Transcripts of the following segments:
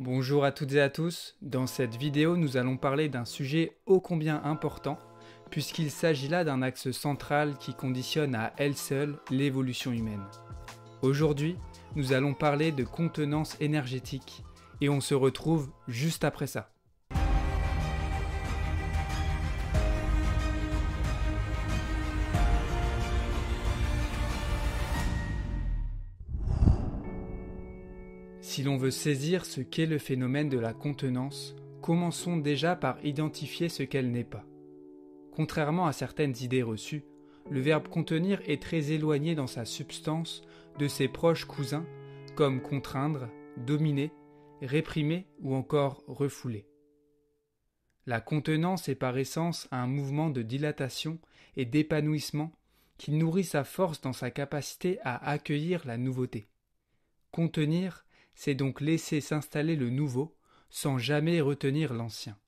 Bonjour à toutes et à tous, dans cette vidéo nous allons parler d'un sujet ô combien important, puisqu'il s'agit là d'un axe central qui conditionne à elle seule l'évolution humaine. Aujourd'hui, nous allons parler de contenance énergétique, et on se retrouve juste après ça. Si l'on veut saisir ce qu'est le phénomène de la contenance, commençons déjà par identifier ce qu'elle n'est pas. Contrairement à certaines idées reçues, le verbe contenir est très éloigné dans sa substance de ses proches cousins comme contraindre, dominer, réprimer ou encore refouler. La contenance est par essence un mouvement de dilatation et d'épanouissement qui nourrit sa force dans sa capacité à accueillir la nouveauté. Contenir, c'est donc laisser s'installer le nouveau sans jamais retenir l'ancien.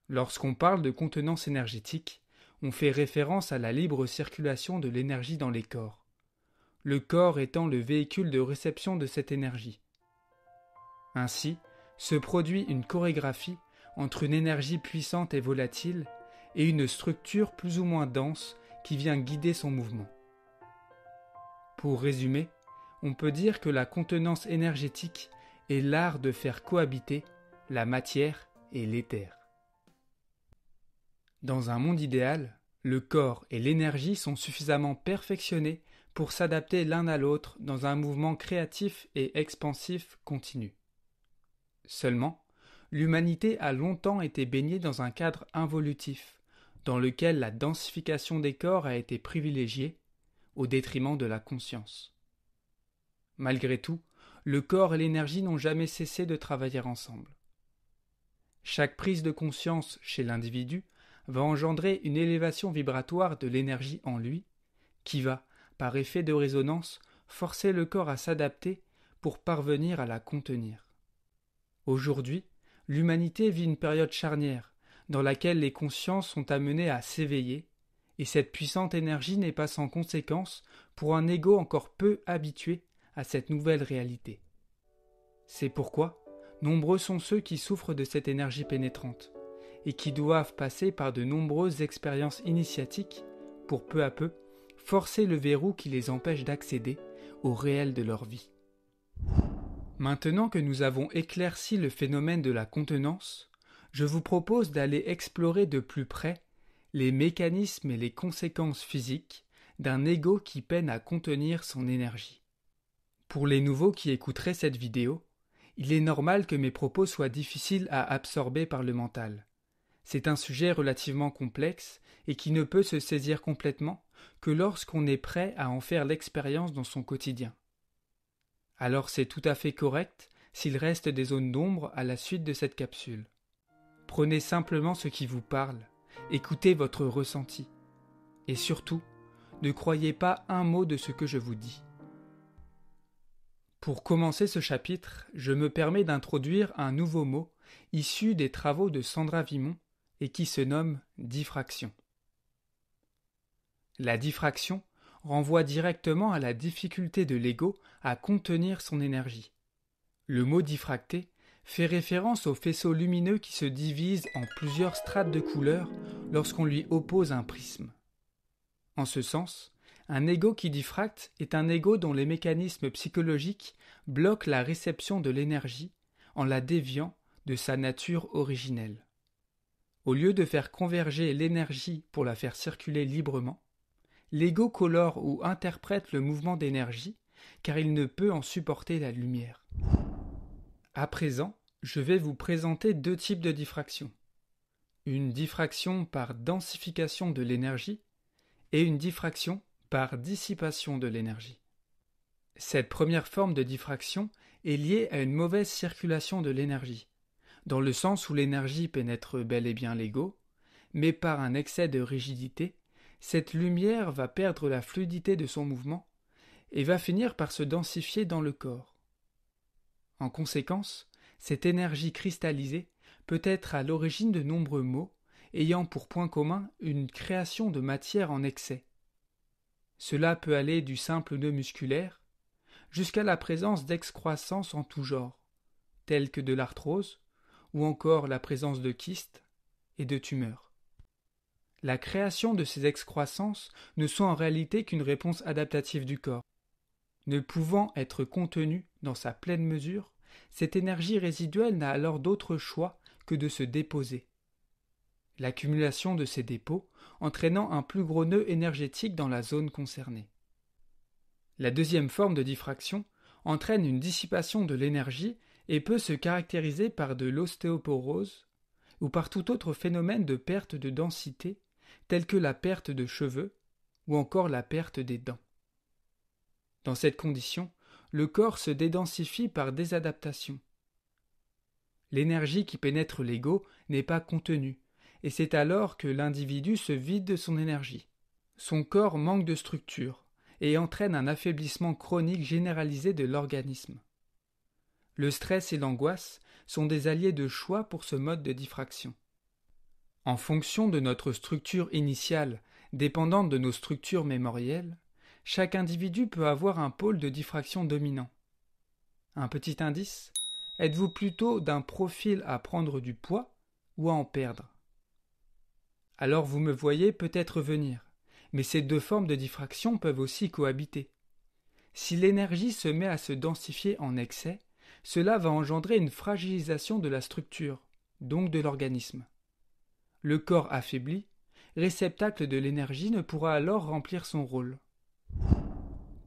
Lorsqu'on parle de contenance énergétique, on fait référence à la libre circulation de l'énergie dans les corps, le corps étant le véhicule de réception de cette énergie. Ainsi, se produit une chorégraphie entre une énergie puissante et volatile et une structure plus ou moins dense qui vient guider son mouvement. Pour résumer, on peut dire que la contenance énergétique est l'art de faire cohabiter la matière et l'éther. Dans un monde idéal, le corps et l'énergie sont suffisamment perfectionnés pour s'adapter l'un à l'autre dans un mouvement créatif et expansif continu. Seulement, l'humanité a longtemps été baignée dans un cadre involutif, dans lequel la densification des corps a été privilégiée, au détriment de la conscience. Malgré tout, le corps et l'énergie n'ont jamais cessé de travailler ensemble. Chaque prise de conscience chez l'individu va engendrer une élévation vibratoire de l'énergie en lui, qui va, par effet de résonance, forcer le corps à s'adapter pour parvenir à la contenir. Aujourd'hui, l'humanité vit une période charnière, dans laquelle les consciences sont amenées à s'éveiller, et cette puissante énergie n'est pas sans conséquence pour un ego encore peu habitué à cette nouvelle réalité. C'est pourquoi nombreux sont ceux qui souffrent de cette énergie pénétrante et qui doivent passer par de nombreuses expériences initiatiques pour peu à peu forcer le verrou qui les empêche d'accéder au réel de leur vie. Maintenant que nous avons éclairci le phénomène de la contenance, je vous propose d'aller explorer de plus près les mécanismes et les conséquences physiques d'un ego qui peine à contenir son énergie. Pour les nouveaux qui écouteraient cette vidéo, il est normal que mes propos soient difficiles à absorber par le mental. C'est un sujet relativement complexe et qui ne peut se saisir complètement que lorsqu'on est prêt à en faire l'expérience dans son quotidien. Alors c'est tout à fait correct s'il reste des zones d'ombre à la suite de cette capsule. Prenez simplement ce qui vous parle, écoutez votre ressenti. Et surtout, ne croyez pas un mot de ce que je vous dis. Pour commencer ce chapitre, je me permets d'introduire un nouveau mot issu des travaux de Sandra Vimont et qui se nomme diffraction. La diffraction renvoie directement à la difficulté de l'ego à contenir son énergie. Le mot diffracté fait référence au faisceau lumineux qui se divise en plusieurs strates de couleurs lorsqu'on lui oppose un prisme. En ce sens, un ego qui diffracte est un ego dont les mécanismes psychologiques bloquent la réception de l'énergie en la déviant de sa nature originelle. Au lieu de faire converger l'énergie pour la faire circuler librement, l'ego colore ou interprète le mouvement d'énergie car il ne peut en supporter la lumière. À présent, je vais vous présenter deux types de diffraction. Une diffraction par densification de l'énergie et une diffraction par dissipation de l'énergie. Cette première forme de diffraction est liée à une mauvaise circulation de l'énergie, dans le sens où l'énergie pénètre bel et bien l'ego, mais par un excès de rigidité, cette lumière va perdre la fluidité de son mouvement et va finir par se densifier dans le corps. En conséquence, cette énergie cristallisée peut être à l'origine de nombreux maux ayant pour point commun une création de matière en excès. Cela peut aller du simple nœud musculaire jusqu'à la présence d'excroissance en tout genre, telles que de l'arthrose, ou encore la présence de kystes et de tumeurs. La création de ces excroissances ne sont en réalité qu'une réponse adaptative du corps. Ne pouvant être contenue dans sa pleine mesure, cette énergie résiduelle n'a alors d'autre choix que de se déposer. L'accumulation de ces dépôts entraînant un plus gros nœud énergétique dans la zone concernée. La deuxième forme de diffraction entraîne une dissipation de l'énergie et peut se caractériser par de l'ostéoporose ou par tout autre phénomène de perte de densité tel que la perte de cheveux ou encore la perte des dents. Dans cette condition, le corps se dédensifie par désadaptation. L'énergie qui pénètre l'ego n'est pas contenue, et c'est alors que l'individu se vide de son énergie. Son corps manque de structure et entraîne un affaiblissement chronique généralisé de l'organisme. Le stress et l'angoisse sont des alliés de choix pour ce mode de diffraction. En fonction de notre structure initiale, dépendante de nos structures mémorielles, chaque individu peut avoir un pôle de diffraction dominant. Un petit indice, êtes-vous plutôt d'un profil à prendre du poids ou à en perdre? Alors vous me voyez peut-être venir, mais ces deux formes de diffraction peuvent aussi cohabiter. Si l'énergie se met à se densifier en excès, cela va engendrer une fragilisation de la structure, donc de l'organisme. Le corps affaibli, réceptacle de l'énergie, ne pourra alors remplir son rôle.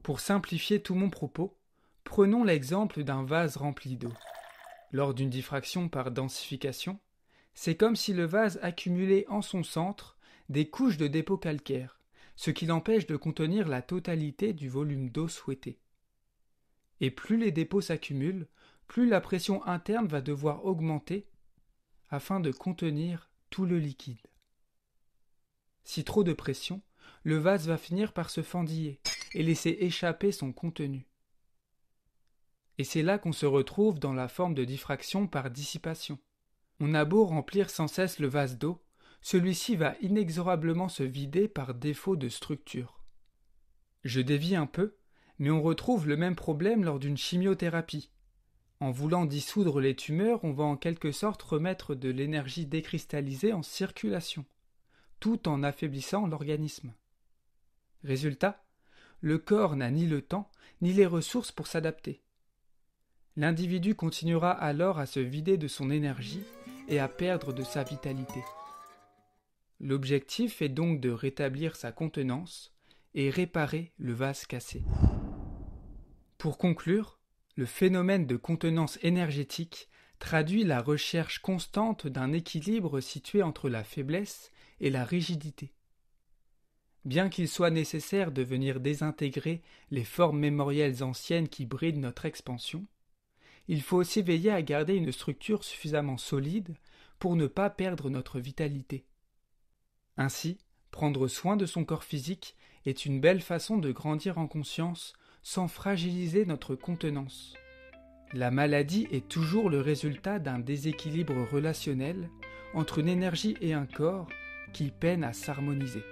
Pour simplifier tout mon propos, prenons l'exemple d'un vase rempli d'eau. Lors d'une diffraction par densification, c'est comme si le vase accumulait en son centre des couches de dépôts calcaires, ce qui l'empêche de contenir la totalité du volume d'eau souhaité. Et plus les dépôts s'accumulent, plus la pression interne va devoir augmenter afin de contenir tout le liquide. Si trop de pression, le vase va finir par se fendiller et laisser échapper son contenu. Et c'est là qu'on se retrouve dans la forme de diffraction par dissipation. On a beau remplir sans cesse le vase d'eau, celui-ci va inexorablement se vider par défaut de structure. Je dévie un peu, mais on retrouve le même problème lors d'une chimiothérapie. En voulant dissoudre les tumeurs, on va en quelque sorte remettre de l'énergie décristallisée en circulation, tout en affaiblissant l'organisme. Résultat, le corps n'a ni le temps ni les ressources pour s'adapter. L'individu continuera alors à se vider de son énergie et à perdre de sa vitalité. L'objectif est donc de rétablir sa contenance et réparer le vase cassé. Pour conclure, le phénomène de contenance énergétique traduit la recherche constante d'un équilibre situé entre la faiblesse et la rigidité. Bien qu'il soit nécessaire de venir désintégrer les formes mémorielles anciennes qui brident notre expansion, il faut aussi veiller à garder une structure suffisamment solide pour ne pas perdre notre vitalité. Ainsi, prendre soin de son corps physique est une belle façon de grandir en conscience sans fragiliser notre contenance. La maladie est toujours le résultat d'un déséquilibre relationnel entre une énergie et un corps qui peinent à s'harmoniser.